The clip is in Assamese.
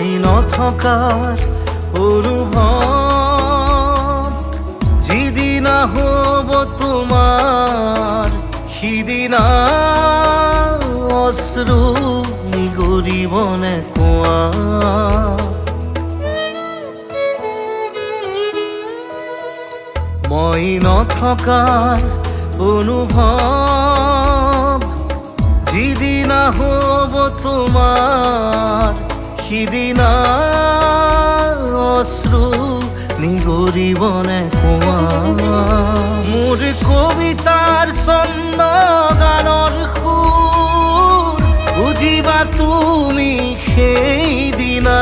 মই নথকাৰ অনুভৱ যিদিনা হ'ব তোমাৰ সিদিনা অশ্ৰু নিগৰিবনে কোৱা। মই নথকাৰ অনুভৱ যিদিনা হ'ব তোমাৰ সিদিনা অশ্ৰু নিগৰিবনে কোৱা। মোৰ কবিতাৰ ছন্দ গানৰ সুৰ বুজিবা তুমি সেইদিনা।